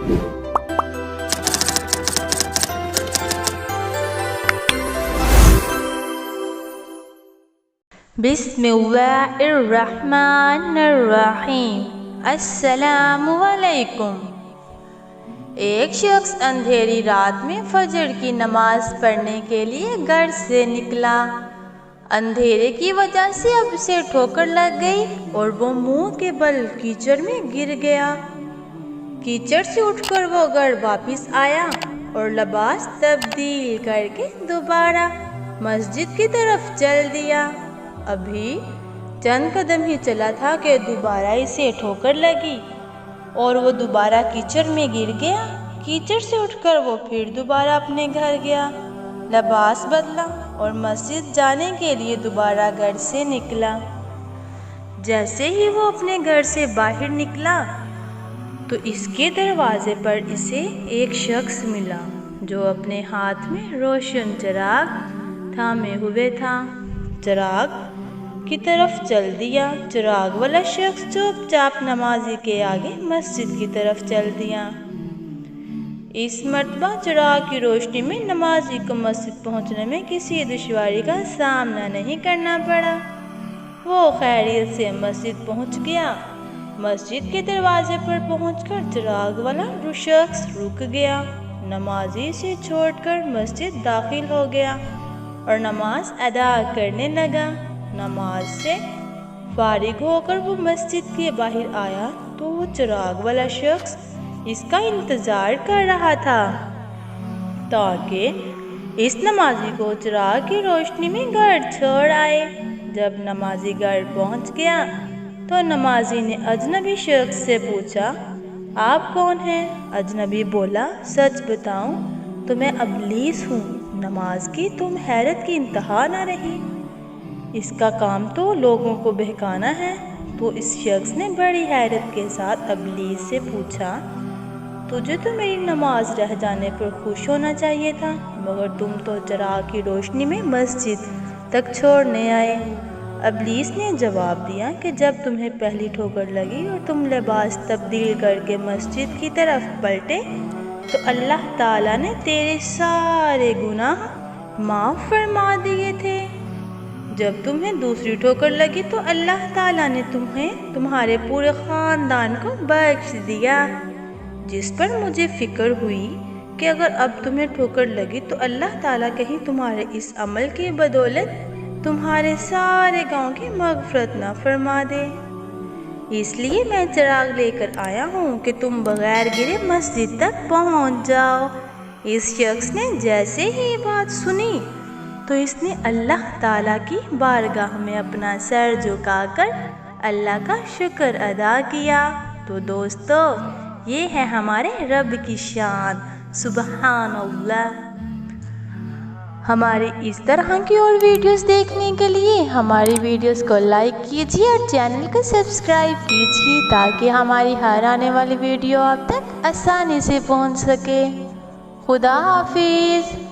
बिस्मिल्लाहिर्रहमानिर्रहीम। अस्सलामु अलैकुम। एक शख्स अंधेरी रात में फजर की नमाज पढ़ने के लिए घर से निकला। अंधेरे की वजह से अब उसे ठोकर लग गई और वो मुंह के बल कीचड़ में गिर गया। कीचड़ से उठकर वो घर वापस आया और लिबास तब्दील करके दोबारा मस्जिद की तरफ चल दिया। अभी चंद कदम ही चला था कि दोबारा इसे ठोकर लगी और वो दोबारा कीचड़ में गिर गया। कीचड़ से उठकर वो फिर दोबारा अपने घर गया, लिबास बदला और मस्जिद जाने के लिए दोबारा घर से निकला। जैसे ही वो अपने घर से बाहर निकला तो इसके दरवाजे पर इसे एक शख्स मिला जो अपने हाथ में रोशन चिराग थामे हुए था। चिराग की तरफ चल दिया। चिराग वाला शख्स चुपचाप नमाजी के आगे मस्जिद की तरफ चल दिया। इस मर्तबा चिराग की रोशनी में नमाजी को मस्जिद पहुंचने में किसी दुश्वारी का सामना नहीं करना पड़ा। वो खैरियत से मस्जिद पहुंच गया। मस्जिद के दरवाजे पर पहुंचकर चिराग वाला शख्स रुक गया। नमाजी से छोड़कर मस्जिद दाखिल हो गया और नमाज अदा करने लगा। नमाज से फारिग होकर वो मस्जिद के बाहर आया तो वो चिराग वाला शख्स इसका इंतज़ार कर रहा था ताकि इस नमाजी को चिराग की रोशनी में घर छोड़ आए। जब नमाजी घर पहुंच गया तो नमाजी ने अजनबी शख्स से पूछा, आप कौन हैं? अजनबी बोला, सच बताऊं तो मैं इब्लीस हूँ। नमाज की तुम हैरत की इंतहा न रही। इसका काम तो लोगों को बहकाना है। तो इस शख्स ने बड़ी हैरत के साथ इब्लीस से पूछा, तुझे तो मेरी नमाज रह जाने पर खुश होना चाहिए था, मगर तुम तो चिराग की रोशनी में मस्जिद तक छोड़ने आए। इब्लीस ने जवाब दिया कि जब तुम्हें पहली ठोकर लगी और तुम लिबास तब्दील करके मस्जिद की तरफ पलटे तो अल्लाह ताला ने तेरे सारे गुनाह माफ़ फरमा दिए थे। जब तुम्हें दूसरी ठोकर लगी तो अल्लाह ताला ने तुम्हें तुम्हारे पूरे ख़ानदान को बख्श दिया। जिस पर मुझे फ़िक्र हुई कि अगर अब तुम्हें ठोकर लगी तो अल्लाह ताला कहीं तुम्हारे इस अमल की बदौलत तुम्हारे सारे गांव की मग़फ़िरत ना फरमा दे। इसलिए मैं चिराग लेकर आया हूँ कि तुम बग़ैर गिरे मस्जिद तक पहुँच जाओ। इस शख्स ने जैसे ही ये बात सुनी तो इसने अल्लाह ताला की बारगाह में अपना सर झुकाकर अल्लाह का शुक्र अदा किया। तो दोस्तों, ये है हमारे रब की शान, सुबहान अल्लाह। हमारी इस तरह की और वीडियोस देखने के लिए हमारी वीडियोस को लाइक कीजिए और चैनल को सब्सक्राइब कीजिए ताकि हमारी हर आने वाली वीडियो आप तक आसानी से पहुंच सके। खुदा हाफिज़।